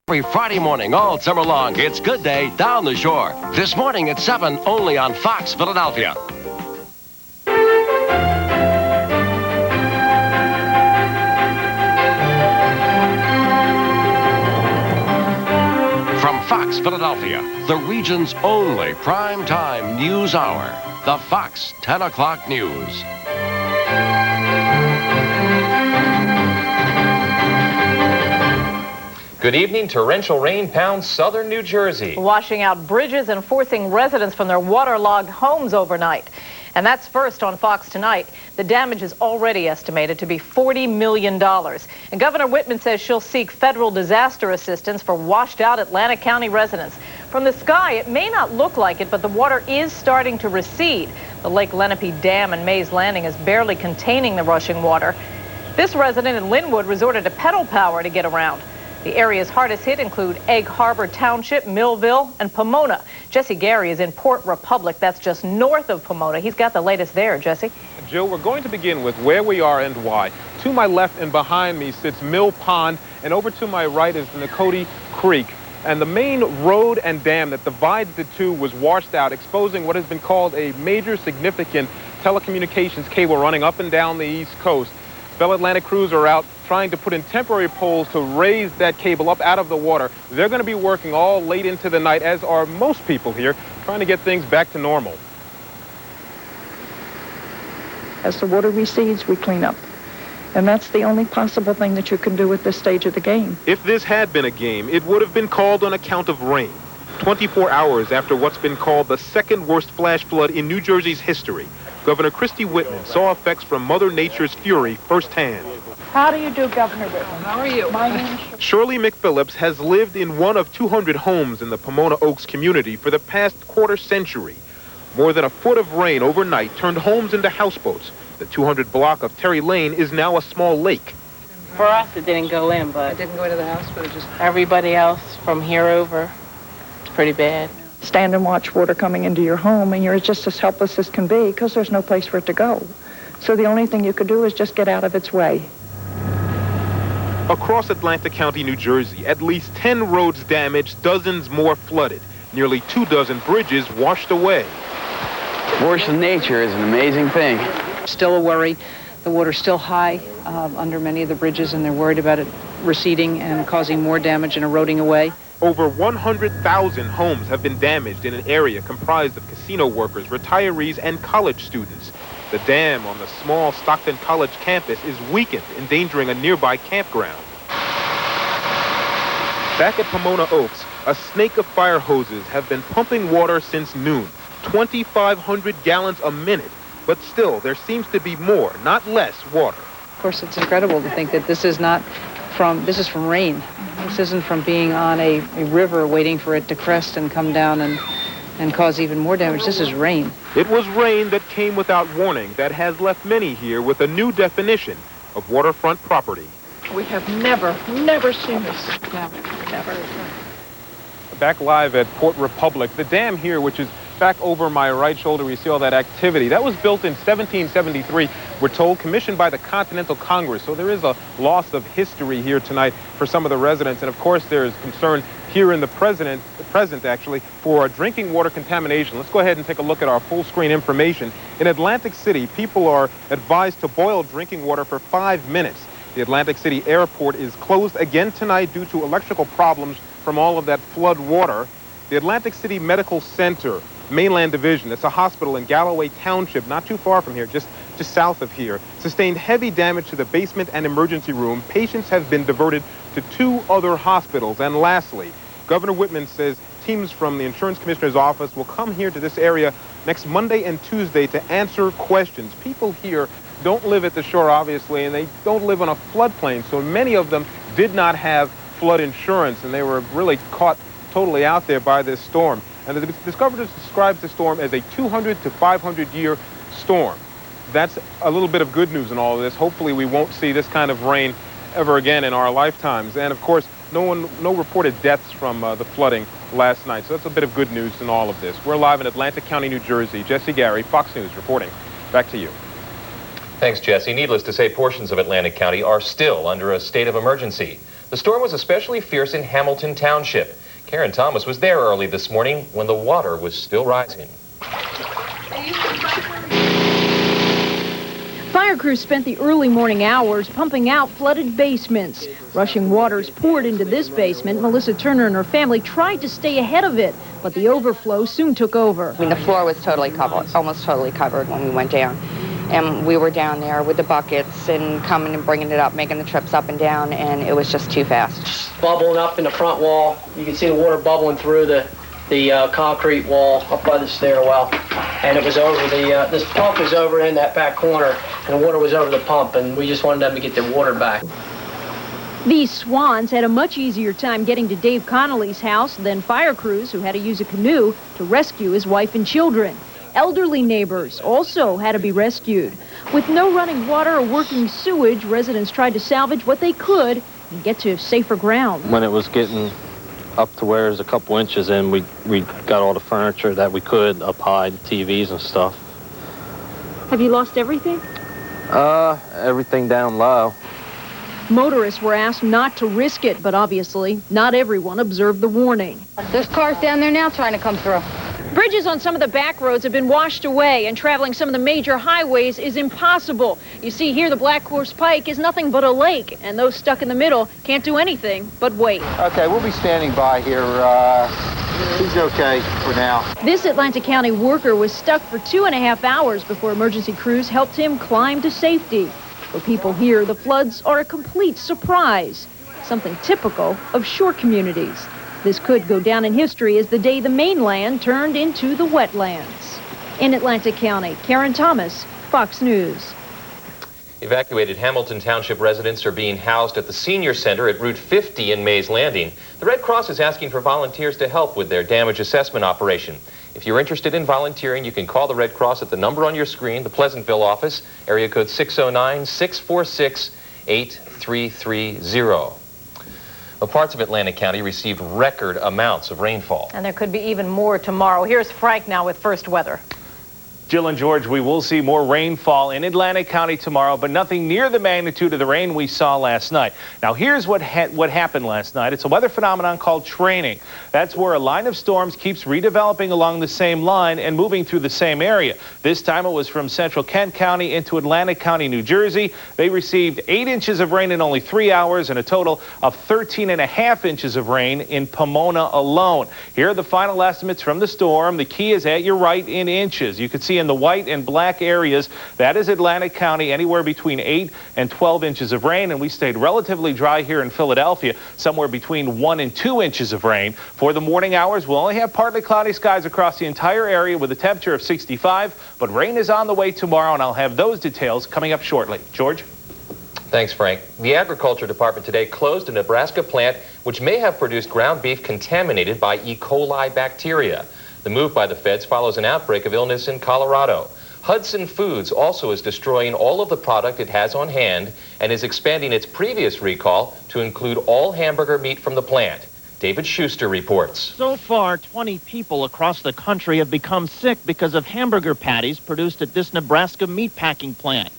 Every Friday morning all summer long, it's Good Day Down the Shore. This morning at 7, only on Fox Philadelphia. From Fox Philadelphia, the region's only prime-time news hour, the Fox 10 o'clock news. Good evening. Torrential rain pounds southern New Jersey, washing out bridges and forcing residents from their waterlogged homes overnight. And that's first on Fox tonight. The damage is already estimated to be $40 million. And Governor Whitman says she'll seek federal disaster assistance for washed out Atlantic County residents. From the sky, it may not look like it, but the water is starting to recede. The Lake Lenape Dam in Mays Landing is barely containing the rushing water. This resident in Linwood resorted to pedal power to get around. The areas hardest hit include Egg Harbor Township, Millville, and Pomona. Jesse Gary is in Port Republic. That's just north of Pomona. He's got the latest there. Jesse? Jill, we're going to begin with where we are and why. To my left and behind me sits Mill Pond, and over to my right is the Nakoti Creek. And the main road and dam that divides the two was washed out, exposing what has been called a major significant telecommunications cable running up and down the East Coast. Bell Atlantic crews are out trying to put in temporary poles to raise that cable up out of the water. They're going to be working all late into the night, as are most people here, trying to get things back to normal. As the water recedes, we clean up. And that's the only possible thing that you can do at this stage of the game. If this had been a game, it would have been called on account of rain. 24 hours after what's been called the second worst flash flood in New Jersey's history, Governor Christie Whitman saw effects from Mother Nature's fury firsthand. How do you do, Governor Whitman? How are you? My name is Shirley McPhillips has lived in one of 200 homes in the Pomona Oaks community for the past quarter century. More than a foot of rain overnight turned homes into houseboats. The 200 block of Terry Lane is now a small lake. For us, it didn't go in, but It didn't go into the house, but it just... everybody else from here over, it's pretty bad. Stand and watch water coming into your home, and you're just as helpless as can be because there's no place for it to go. So the only thing you could do is just get out of its way. Across Atlantic County, New Jersey, at least 10 roads damaged, dozens more flooded. Nearly 24 bridges washed away. Force of nature is an amazing thing. Still a worry. The water's still high under many of the bridges, and they're worried about it receding and causing more damage and eroding away. Over 100,000 homes have been damaged in an area comprised of casino workers, retirees, and college students. The dam on the small Stockton College campus is weakened, endangering a nearby campground. Back at Pomona Oaks, a snake of fire hoses have been pumping water since noon, 2,500 gallons a minute. But still, there seems to be more, not less, water. Of course, it's incredible to think that this is from rain. This isn't from being on a river waiting for it to crest and come down and cause even more damage. This is rain. It was rain that came without warning that has left many here with a new definition of waterfront property. We have never seen this. Never. Back live at Port Republic, the dam here, which is back over my right shoulder, we see all that activity. That was built in 1773, we're told, commissioned by the Continental Congress. So there is a loss of history here tonight for some of the residents. And of course, there is concern here in the present actually, for drinking water contamination. Let's go ahead and take a look at our full screen information. In Atlantic City, people are advised to boil drinking water for 5 minutes. The Atlantic City airport is closed again tonight due to electrical problems from all of that flood water. The Atlantic City Medical Center, Mainland Division, it's a hospital in Galloway Township, not too far from here, just south of here, sustained heavy damage to the basement and emergency room. Patients have been diverted to 2 other hospitals. And lastly, Governor Whitman says teams from the Insurance Commissioner's office will come here to this area next Monday and Tuesday to answer questions. People here don't live at the shore, obviously, and they don't live on a floodplain, so many of them did not have flood insurance, and they were really caught totally out there by this storm. And the governor describes the storm as a 200 to 500 year storm. That's a little bit of good news in all of this. Hopefully we won't see this kind of rain ever again in our lifetimes. And of course, no reported deaths from the flooding last night. So that's a bit of good news in all of this. We're live in Atlantic County, New Jersey. Jesse Gary, Fox News, reporting. Back to you. Thanks, Jesse. Needless to say, portions of Atlantic County are still under a state of emergency. The The storm was especially fierce in Hamilton Township. Karen Thomas was there early this morning when the water was still rising. Fire crews spent the early morning hours pumping out flooded basements. Rushing waters poured into this basement. Melissa Turner and her family tried to stay ahead of it, but the overflow soon took over. I mean, the floor was totally covered, almost totally covered when we went down. And we were down there with the buckets and coming and bringing it up, making the trips up and down, and it was just too fast. Bubbling up in the front wall. You can see the water bubbling through the concrete wall up by the stairwell. And it was over this pump was over in that back corner, and the water was over the pump, and we just wanted them to get their water back. These swans had a much easier time getting to Dave Connolly's house than fire crews who had to use a canoe to rescue his wife and children. Elderly neighbors also had to be rescued. With no running water or working sewage, residents tried to salvage what they could and get to safer ground. When it was getting up to where there's a couple inches in, we got all the furniture that we could up high, TVs and stuff. Have you lost everything? Everything down low. Motorists were asked not to risk it, but obviously not everyone observed the warning. There's cars down there now trying to come through. Bridges on some of the back roads have been washed away, and traveling some of the major highways is impossible. You see here the Black Horse Pike is nothing but a lake, and those stuck in the middle can't do anything but wait. Okay, we'll be standing by here. He's okay for now. This Atlantic County worker was stuck for 2.5 hours before emergency crews helped him climb to safety. For people here, the floods are a complete surprise, something typical of shore communities. This could go down in history as the day the mainland turned into the wetlands. In Atlantic County, Karen Thomas, Fox News. Evacuated Hamilton Township residents are being housed at the Senior Center at Route 50 in Mays Landing. The Red Cross is asking for volunteers to help with their damage assessment operation. If you're interested in volunteering, you can call the Red Cross at the number on your screen, the Pleasantville office, area code 609-646-8330. Well, parts of Atlantic County received record amounts of rainfall. And there could be even more tomorrow. Here's Frank now with first weather. Jill and George, we will see more rainfall in Atlantic County tomorrow, but nothing near the magnitude of the rain we saw last night. Now, here's what happened last night. It's a weather phenomenon called training. That's where a line of storms keeps redeveloping along the same line and moving through the same area. This time it was from central Kent County into Atlantic County, New Jersey. They received 8 inches of rain in only 3 hours and a total of 13.5 inches of rain in Pomona alone. Here are the final estimates from the storm. The key is at your right in inches. You can see in the white and black areas, that is Atlantic County, anywhere between 8 and 12 inches of rain, and we stayed relatively dry here in Philadelphia, somewhere between 1 and 2 inches of rain. For the morning hours, we'll only have partly cloudy skies across the entire area with a temperature of 65, but rain is on the way tomorrow, and I'll have those details coming up shortly. George? Thanks, Frank. The Agriculture Department today closed a Nebraska plant which may have produced ground beef contaminated by E. coli bacteria. The move by the feds follows an outbreak of illness in Colorado. Hudson Foods also is destroying all of the product it has on hand and is expanding its previous recall to include all hamburger meat from the plant. David Schuster reports. So far, 20 people across the country have become sick because of hamburger patties produced at this Nebraska meatpacking plant.